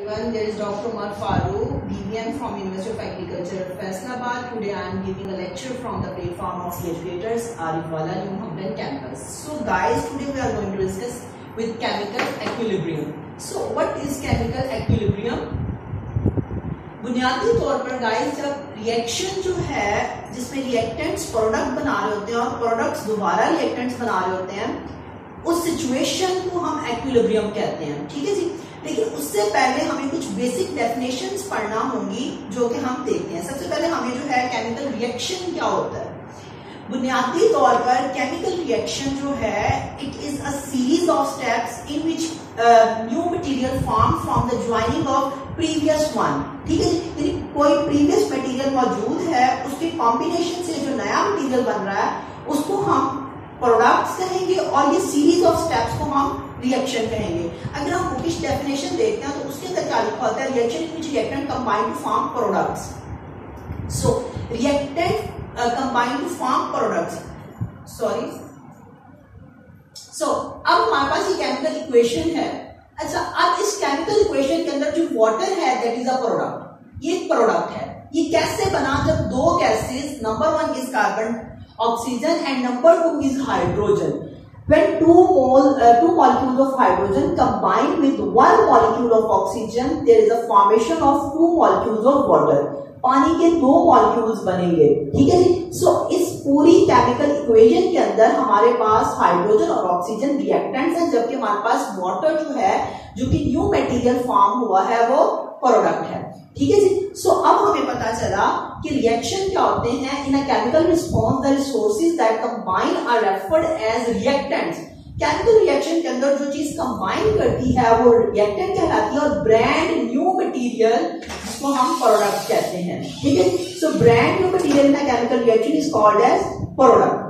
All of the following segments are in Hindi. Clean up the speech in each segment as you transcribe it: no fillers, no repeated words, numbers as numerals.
everyone. There is Dr. Umar Farooq, DVM from University of Agriculture, Faisalabad. Today I am giving a lecture from the platform of the educators Arif Wala New Hampton campus. So guys, today we are going to discuss with chemical equilibrium. So what is chemical equilibrium? बुनियादी तौर पर गाइस जब रिएक्शन जो है जिसमें रिएक्टेंट्स प्रोडक्ट बना रहे होते हैं और प्रोडक्ट्स दोबारा रिएक्टेंट्स बना रहे होते हैं, उस सिचुएशन को हम एक्विलिब्रियम कहते हैं। ठीक है जी। लेकिन उससे पहले हमें कुछ बेसिक डेफिनेशंस पढ़ना होंगी जो कि हम देखते हैं। सबसे पहले हमें जो है केमिकल रिएक्शन क्या होता है। बुनियादी तौर पर केमिकल रिएक्शन जो है it is a series of steps in which new material form from the joining of previous one. ठीक है, यानी कोई प्रीवियस मटेरियल मौजूद है, उसके कॉम्बिनेशन से जो नया मटेरियल बन रहा है उसको हम प्रोडक्ट्स कहेंगे और ये सीरीज ऑफ स्टेप्स को हम रिएक्शन कहेंगे। अगर हम बुकिश डेफिनेशन देखते हैं तो उसके अंदर क्या लिखा होता है, reaction in which reactant combine to form products. So reactant combine to form products, sorry. So अब हमारे पास ये केमिकल इक्वेशन है। अच्छा, अब इस केमिकल इक्वेशन के अंदर जो वाटर है दैट इज अ प्रोडक्ट, ये प्रोडक्ट है। ये कैसे बना, जब दो gases, number one is carbon oxygen and number two is hydrogen. When two molecules of hydrogen combine with one molecule of oxygen, there is a formation of two molecules of water. पानी के दो मॉलिक्यूल्स बनेंगे। ठीक है जी। सो इस पूरी केमिकल इक्वेशन के अंदर हमारे पास हाइड्रोजन और ऑक्सीजन रिएक्टेंट्स हैं, जबकि हमारे पास वाटर जो है, जो कि न्यू मटेरियल फॉर्म हुआ है, वो प्रोडक्ट है। ठीक है जी। सो अब हमें पता चला कि रिएक्शन क्या होते हैं। In a chemical response the resources that combine are referred as reactants. Chemical reaction के अंदर जो चीज कंबाइन करती है वो रिएक्टेंट कहलाती है, और ब्रांड न्यू मटेरियल जिसको हम प्रोडक्ट कहते हैं। ठीक है। So brand new material in a chemical reaction is called as product.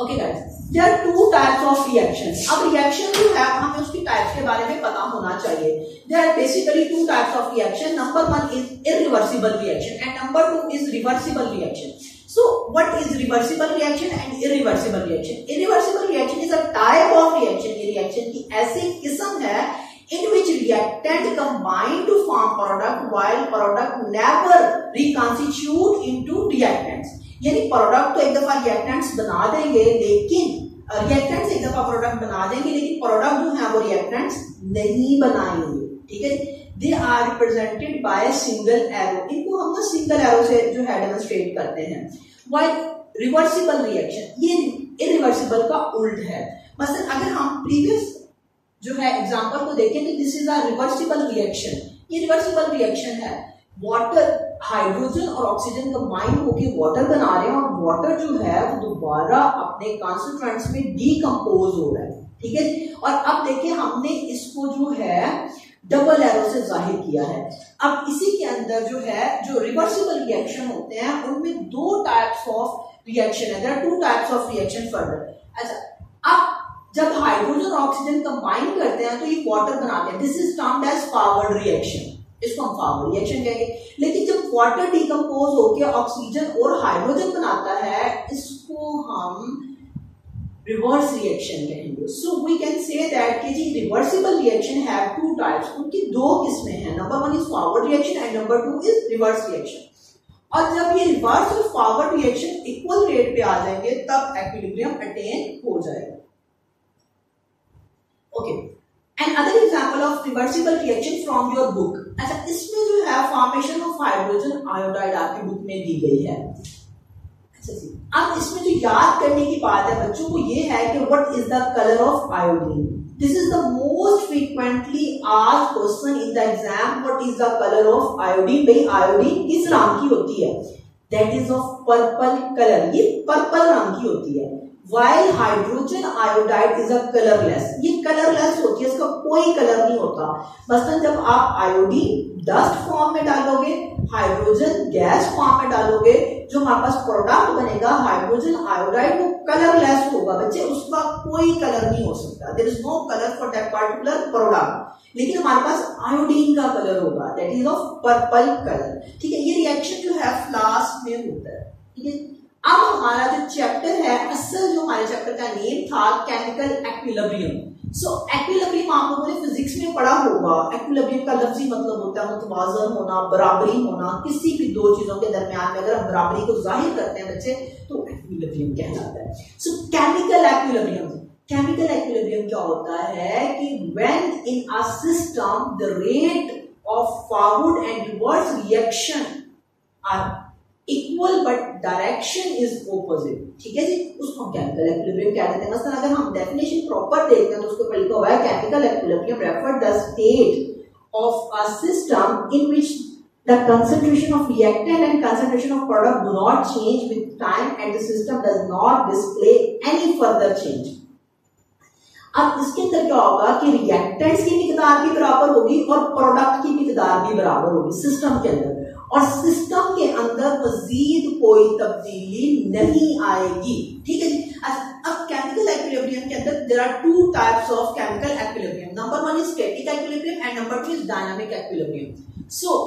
Okay guys, there are two types of reactions. अब रिएक्शन जो है हमें उसकी टाइप्स के बारे में पता होना चाहिए। There are basically two types of reaction. Number one is irreversible reaction and number two is reversible reaction. So what is reversible reaction and irreversible reaction? Irreversible reaction is a type of reaction. ये reaction की ऐसी किस्म है in which reactant combine to form product while product never reconstitute into reactants. यानी प्रोडक्ट तो एक दफा रिएक्टेंट्स बना देंगे, लेकिन रिएक्टेंट्स एक दफा प्रोडक्ट बना देंगे, लेकिन प्रोडक्ट जो है वो रिएक्टेंट्स नहीं बनाएंगे। ठीक है। They are represented by single arrow. इनको हम ना सिंगल एरो से जो है डेमोन्स्ट्रेट करते हैं। वाइल रिवर्सिबल रिएक्शन ये इरिवर्सिबल का उल्ट है। मतलब अगर हम प्रीवियस जो है एग्जांपल को देखें तो this is a reversible reaction. ये रिवर्सिबल रिएक्शन है। वाटर, हाइड्रोजन और ऑक्सीजन कंबाइन होकर वाटर बना रहे हैं, और वाटर जो है वो दोबारा अपने कॉन्सेंट्रेंट्स में डीकंपोज हो रहा है। ठीक है। और अब देखिए हमने इसको जो है डबल एरो से जाहिर किया है। अब इसी के अंदर जो है जो रिवर्सिबल रिएक्शन होते हैं उनमें दो टाइप्स ऑफ रिएक्शन है। There are two types of reaction further. अच्छा, अब जब हाइड्रोजन और ऑक्सीजन कंबाइन करते हैं तो ये वाटर बनाते हैं। This is termed as forward reaction. इसको हम फॉरवर्ड रिएक्शन कहेंगे। लेकिन जब वाटर डिकम्पोज होकर ऑक्सीजन और हाइड्रोजन बनाता है, इसको हम रिवर्स रिएक्शन कहेंगे। So we can say that कि जी reversible reaction have two types. उनकी दो किस्में हैं। Number one is forward reaction and number two is reverse reaction. और जब ये रिवर्स और फॉरवर्ड रिएक्शन इक्वल रेट पे आ जाएंगे तब एक्विलिब्रियम अटेन हो जाएगा। Okay, and other example of reversible reaction from your book. अच्छा, इसमें जो है फॉर्मेशन ऑफ हाइड्रोजन आयोडाइड आपकी बुक में दी गई है। अब इसमें जो याद करने की बात है बच्चों को ये है कि what is the colour of iodine. This is the most frequently asked question in the exam. What is the colour of iodine. भाई आयोडीन किस रंग की होती है? That is of purple colour. ये पर्पल रंग की होती है। While hydrogen iodide is a colourless. ये कलरलेस होती है, इसका कोई कलर नहीं होता। मसलन जब आप आयोडीन डस्ट फॉर्म में डालोगे, हाइड्रोजन गैस फॉर्म में डालोगे, जो हमारे पास प्रोडक्ट बनेगा हाइड्रोजन आयोडाइड वो कलरलेस होगा बच्चे, उसका कोई कलर नहीं हो सकता। There is no colour for that particular product. लेकिन हमारे पास आयोडीन का कलर होगा, that is of purple colour. ठीक है। ये रिएक्शन जो है फ्लास्क में होता है। ठीक है। अब हमारा जो चैप्टर है, असल जो हमारे चैप्टर का नेम था केमिकल एक्विलिब्रियम। सो एक्विलिब्रियम आपको हमने फिजिक्स में पढ़ा होगा, इक्विलिब्रियम का लफ्जी मतलब होता है मुतवाज़न होना, बराबरी होना। किसी भी दो चीजों के दरमियान में अगर हम बराबरी को जाहिर करते हैं बच्चे तो इक्विलिब्रियम कहलाता है। So chemical equilibrium, chemical equilibrium क्या होता है कि when in a system the rate of forward and reverse reaction are equal but direction is opposite, ठीक है जी, उसको हम केमिकल एक्विलिब्रियम कह देते हैं। मतलब अगर हम डेफिनेशन प्रॉपर देखते हैं तो उसके ऊपर लिखा हुआ है chemical equilibrium refer the state of a system in which the concentration of reactant and concentration of product do not change with time and the system does not display any further change. अब इसके अंदर क्या होगा कि रिएक्टेंट्स की मिकदार भी बराबर होगी और प्रोडक्ट की मिकदार भी बराबर होगी सिस्टम के अंदर, और सिस्टम के अंदर मजीद कोई तब्दीली नहीं आएगी, ठीक है जी। अब केमिकल एक्विलिब्रियम के अंदर there are two types of chemical equilibrium. Number 1 is static equilibrium and number 2 is dynamic equilibrium. So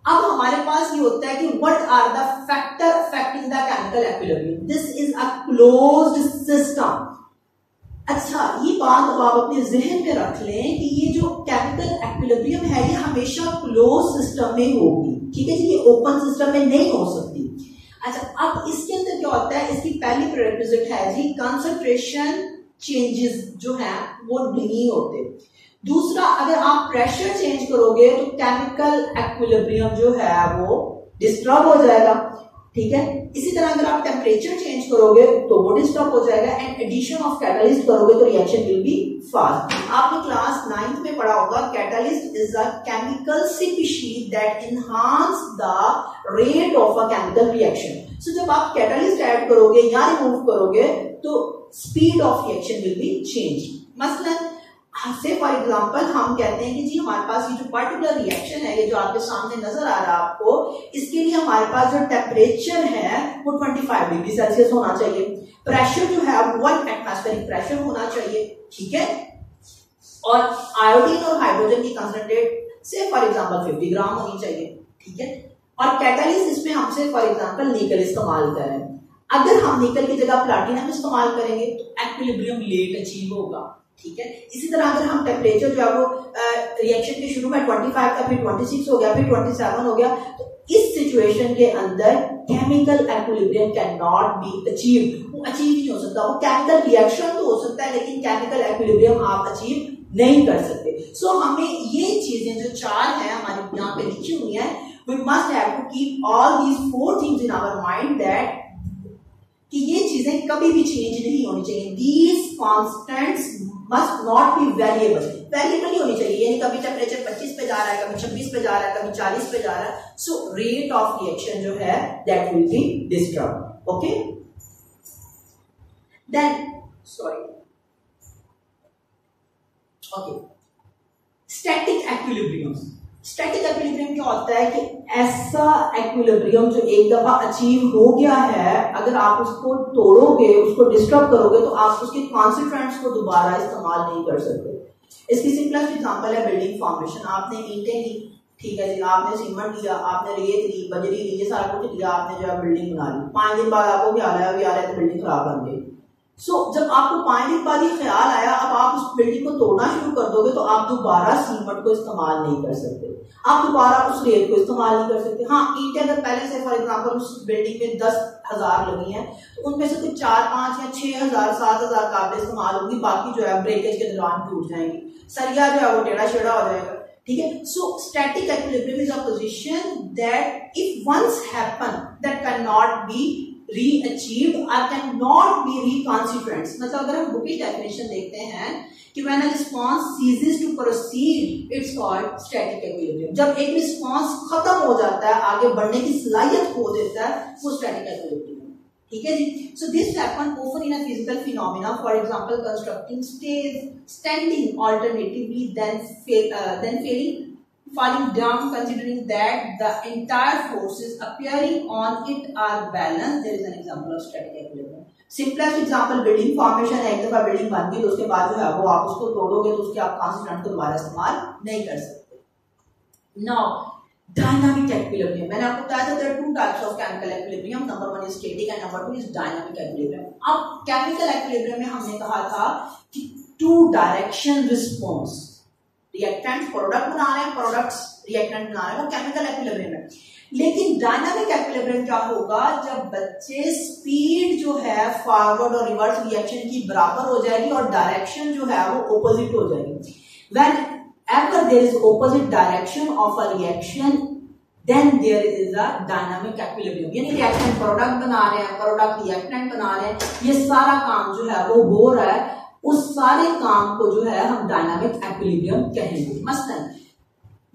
अब हमारे पास ये होता है कि what are the factor affecting the chemical equilibrium. This is a closed system. अच्छा, ये बात अब आप अपने जहन में रख लें कि ये जो केमिकल एक्विलिब्रियम है ये हमेशा क्लोज सिस्टम में होगी, ठीक है जी, ये ओपन सिस्टम में नहीं हो सकती। अच्छा, अब इसके अंदर क्या होता है, इसकी पहली प्रीरेक्विजिट है जी कंसंट्रेशन चेंजेस जो है वो नहीं होते। दूसरा, अगर आप प्रेशर चेंज करोगे तो केमिकल एक्विलिब्रियम जो है वो डिस्टर्ब हो जाएगा, ठीक है। इसी तरह अगर आप टेम्परेचर चेंज करोगे तो वो डिस्टर्ब हो जाएगा एंड एडिशन ऑफ कैटलिस्ट करोगे तो रिएक्शन विल बी फास्ट। आपने क्लास 9th में पढ़ा होगा catalyst is a chemical species that enhance the rate of a chemical reaction. So जब आप कैटलिस्ट ऐड करोगे या रिमूव करोगे तो speed of reaction will be change. मसलन से फॉर एग्जांपल हम कहते हैं कि जी हमारे पास ये जो पर्टिकुलर रिएक्शन है, ये जो आपके सामने नजर आ रहा है आपको, इसके लिए हमारे पास जो टेम्परेचर है वो 25 डिग्री सेल्सियस होना चाहिए, प्रेशर जो है 1 एटमॉस्फेरिक प्रेशर होना चाहिए, ठीक है, और आयोडीन और हाइड्रोजन की कंसंट्रेट से फॉर एग्जांपल 50 ग्राम होनी चाहिए, ठीक है। और कैटलिस्ट इसमें हमसे फॉर एग्जांपल निकल इस्तेमाल करें, अगर हम निकल की जगह प्लैटिनम इस्तेमाल करेंगे तो एक्विलिब्रियम लेट अचीव होगा, ठीक है। इसी तरह अगर हम टेम्परेचर जो है वो रिएक्शन के शुरू में 25 था, फिर 26 हो गया, फिर 27 हो गया, तो इस सिचुएशन के अंदर chemical equilibrium can not be achieve, वो अचीव नहीं हो सकता। वो केमिकल रिएक्शन तो हो सकता है लेकिन केमिकल एक्विलिब्रियम आप अचीव नहीं कर सकते। सो हमें ये चीजें जो 4 है हमारी यहाँ पे लिखी हुई है, we must have to keep all these 4 things in our mind that कि ये चीजें कभी भी चेंज नहीं होनी चाहिए। These constants must not be variable, variable नहीं होनी चाहिए, यानी कभी टेम्परेचर 25 पे जा रहा है, कभी 26 पे जा रहा है, कभी 40 पे जा रहा है। सो रेट ऑफ रिएक्शन जो है that will be disturb, okay. Then sorry, okay, static equilibrium. Static equilibrium क्या होता है कि ऐसा एक्विलिब्रियम जो एक दफा अचीव हो गया है, अगर आप उसको तोड़ोगे, उसको डिस्टर्ब करोगे तो आप उसके कॉन्सेंट्रेंट्स को दोबारा इस्तेमाल नहीं कर सकते। इसकी सिंपलेस्ट एग्जांपल है बिल्डिंग फॉर्मेशन। आपने ईंटें ली, ठीक है जी, आपने सीमेंट लिया, आपने रेत ली, बजरी ली, ये सारा कुछ लिया, आपने जो है बिल्डिंग बना ली। 5 दिन बाद आपको ख्याल आया भी आ रहा है तो बिल्डिंग खराब बन गई। जब आपको 5 दिन बाद ही ख्याल आया, अब आप उस बिल्डिंग को तोड़ना शुरू कर दोगे तो आप दोबारा सीमेंट को इस्तेमाल नहीं कर सकते, आप दोबारा उस रेत को इस्तेमाल नहीं कर सकते। हाँ, ईंटें अगर पहले से फॉर एग्जांपल उस बिल्डिंग में 10,000 लगी हैं तो उनमें से कुछ 4, 5 या 6,000, 7,000 काबिल इस्तेमाल होगी, बाकी जो है ब्रेकेज के दौरान टूट जाएंगी, सरिया जो है वो टेढ़ा शेढ़ा हो जाएगा, ठीक है। So static equilibrium is a position that if once happen that can not be re-achieved और कैन नॉट बी रिकॉन्सिक्वेंस। मतलब अगर हम बुकिश डेफिनेशन देखते हैं कि when a response ceases to proceed it's called static equilibrium. जब एक रिस्पांस खत्म हो जाता है, आगे बढ़ने की सलाहियत खो देता है, वो स्टैटिक एक्विलिब्रियम, ठीक है जी। So this happen often in a physical phenomena, for example constructing stage, standing alternatively then falling, falling down, considering that the entire forces appearing on it are balanced. There is an example of static equilibrium. Simplest example building formation है, एक दफा बिल्डिंग बन गई तो उसके बाद जो है वो आप उसको तोड़ोगे तो उसके आप कॉन्स्टेंट को दोबारा इस्तेमाल नहीं कर सकते। Now डायनामिक एक्विलिब्रियम, मैंने आपको बताया था there are 2 types of chemical equilibrium, number 1 is static and number 2 is dynamic equilibrium. अब chemical equilibrium में हमने कहा था कि 2 डायरेक्शन रिस्पॉन्स, रिएक्टेंट्स प्रोडक्ट बना रहे हैं, प्रोडक्ट्स रिएक्टेंट बना रहे हैं, वो केमिकल एक्विलिब्रियम है। लेकिन डायनामिक एक्विलिब्रियम क्या होगा, जब बच्चे स्पीड जो है फॉरवर्ड और रिवर्स रिएक्शन की बराबर हो जाएगी और डायरेक्शन जो है वो ऑपोजिट हो जाएगी। When ever there is opposite direction of a reaction, then there is a dynamic equilibrium। यानी रिएक्टेंट प्रोडक्ट बना रहे हैं, प्रोडक्ट रिएक्टेंट बना रहे हैं, ये सारा काम जो है वो हो रहा है, उस सारे काम को जो है हम डायनामिक एक्विलिब्रियम कहेंगे। मसलन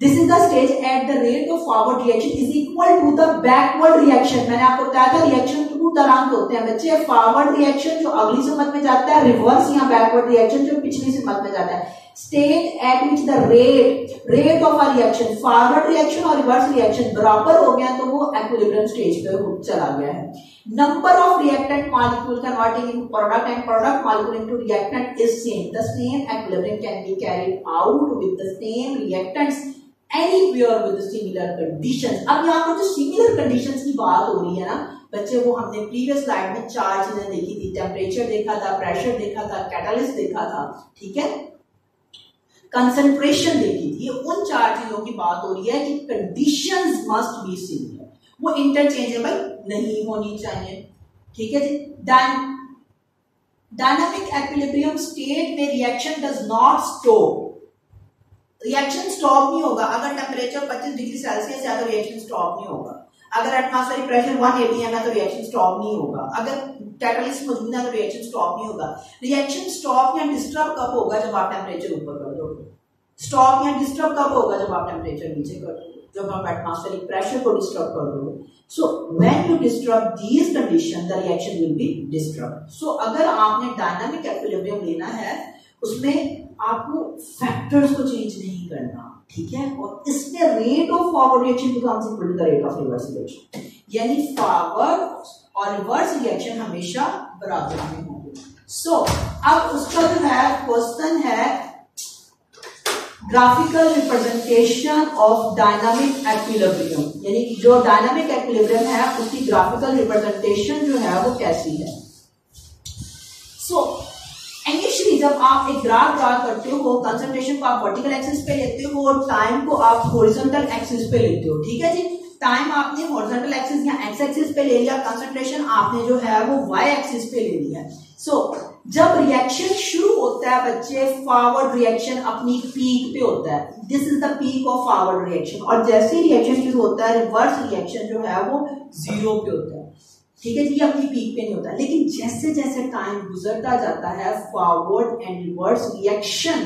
this is the stage at the rate of forward reaction is equal to the backward reaction. मैंने आपको बताया था रिएक्शन टू तरह के होते हैं बच्चे, फॉरवर्ड रिएक्शन जो अगली समत में जाता है, रिवर्स या बैकवर्ड रिएक्शन जो पिछली समत में जाता है। State eight which the rate of a reaction, forward reaction और रिवर्स रिएक्शन बराबर हो गया तो वो एक्विलिब्रियम स्टेज पे चला गया है। Number of reactant molecule converting into product and product molecule into reactant is same. The same equilibrium can be carried out with the same reactants anywhere with similar conditions। अब यहाँ पर जो सिमिलर कंडीशंस की बात हो रही है ना बच्चे, वो हमने प्रीवियस स्लाइड में 4 चीजें देखी थी, टेम्परेचर देखा था, प्रेशर देखा था, कैटालिस्ट देखा था, ठीक है, कंसंट्रेशन देखी थी। उन 4 चीजों की बात हो रही है कि कंडीशंस मस्ट बी सिमिलर, वो इंटरचेंजेबल नहीं होनी चाहिए, ठीक है जी। डायनामिक एक्विलिब्रियम स्टेट में reaction does not stop, reaction stop नहीं होगा। अगर टेम्परेचर 25 डिग्री सेल्सियस है तो रिएक्शन स्टॉप नहीं होगा। अगर एटमॉस्फेरिक प्रेशर 180 है तो रिएक्शन स्टॉप नहीं होगा। अगर कैटलिस्ट मौजूद है तो रिएक्शन स्टॉप नहीं होगा। रिएक्शन स्टॉप या डिस्टर्ब कब होगा, जब आप टेम्परेचर ऊपर कर दोगे। स्टॉप या डिस्टर्ब कब होगा, जब आप टेम्परेचर नीचे कर दोगे, जब आप एटमॉस्फेरिक प्रेशर को डिस्टर्ब कर दोगे। So when you disturb these condition the reaction will be disturb. So अगर आपने डायनामिक एक्विलिब्रियम लेना है उसमें आपको फैक्टर्स को चेंज नहीं करना, ठीक है, और इसमें rate of forward reaction becomes equal to the rate of reverse reaction, यानी फॉरवर्ड और रिवर्स रिएक्शन हमेशा बराबर में होंगे। सो अब उसका जो है क्वेश्चन है graphical representation of dynamic equilibrium, यानी जो डायनामिक एक्विलिब्रियम है उसकी ग्राफिकल रिप्रेजेंटेशन जो है वो कैसी है। सो इनिशियली जब आप एक ग्राफ ड्रा करते हो, कंसंट्रेशन को आप वर्टिकल एक्सिस पे लेते हो और टाइम को आप हॉरिजॉन्टल एक्सिस पे लेते हो, ठीक है जी। टाइम आपने हॉरिजॉन्टल एक्सिस या एक्स एक्सिस पे ले लिया, कंसंट्रेशन आपने जो है वो वाई एक्सिस पे ले लिया। सो जब रिएक्शन शुरू होता है बच्चे, फॉरवर्ड रिएक्शन अपनी पीक पे होता है, this is the peak of forward reaction, और जैसे रिएक्शन शुरू होता है रिवर्स रिएक्शन जो है वो 0 पे होता है, ठीक है जी, ये अपनी पीक पे नहीं होता। लेकिन जैसे जैसे टाइम गुजरता जाता है forward and reverse reaction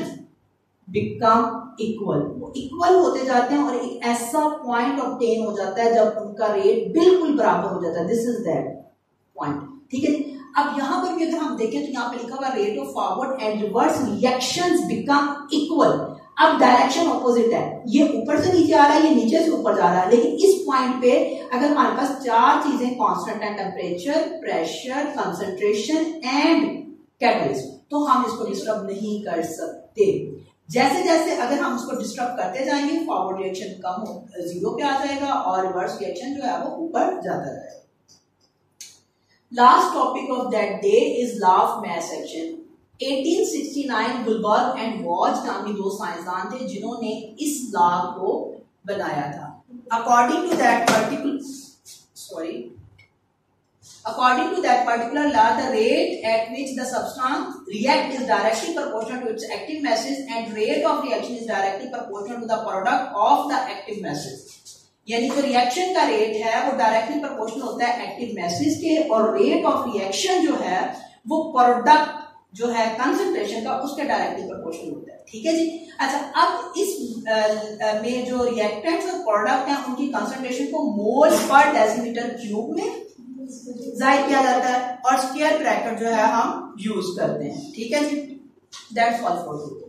become equal, वो इक्वल होते जाते हैं और एक ऐसा पॉइंट ऑब्टेन हो जाता है जब उनका रेट बिल्कुल बराबर हो जाता है। दिस इज दैट पॉइंट, ठीक है। अब यहां पर भी अगर हम देखें तो यहाँ पे लिखा हुआ rate of forward and reverse reactions become equal. अब डायरेक्शन ऑपोजिट है, ये ऊपर से नीचे आ रहा है, ये नीचे से ऊपर जा रहा है, लेकिन इस पॉइंट पे अगर हमारे पास 4 चीजें कांस्टेंट है, temperature, pressure, concentration and catalyst, तो हम इसको डिस्टर्ब नहीं कर सकते। जैसे जैसे अगर हम उसको डिस्टर्ब करते जाएंगे फॉरवर्ड रिएक्शन कम 0 पे आ जाएगा और रिवर्स रिएक्शन जो है वो ऊपर जाता जाएगा। Last topic of that day is law of mass action. 1869 Guldberg and Waage नामी 2 साइंसदान थे जिन्होंने इस लॉ को बनाया था। According to that particular law, the rate at which the substance react is directly proportional to its active masses and rate of reaction is directly proportional to the product of the active masses। यानी जो रिएक्शन का रेट है वो डायरेक्टली प्रोपोर्शनल होता है एक्टिव मैसेज के, और रेट ऑफ रिएक्शन जो है वो प्रोडक्ट जो है कंसंट्रेशन का उसके डायरेक्टली प्रोपोर्शनल होता है, ठीक है जी। अच्छा, अब इस में जो रिएक्टेंट्स और प्रोडक्ट हैं उनकी कंसंट्रेशन को मोल पर डेसीमीटर क्यूब में जाहिर किया जाता है और स्क्वायर ब्रैकेट जो है हम यूज करते हैं, ठीक है जी। That's all for today.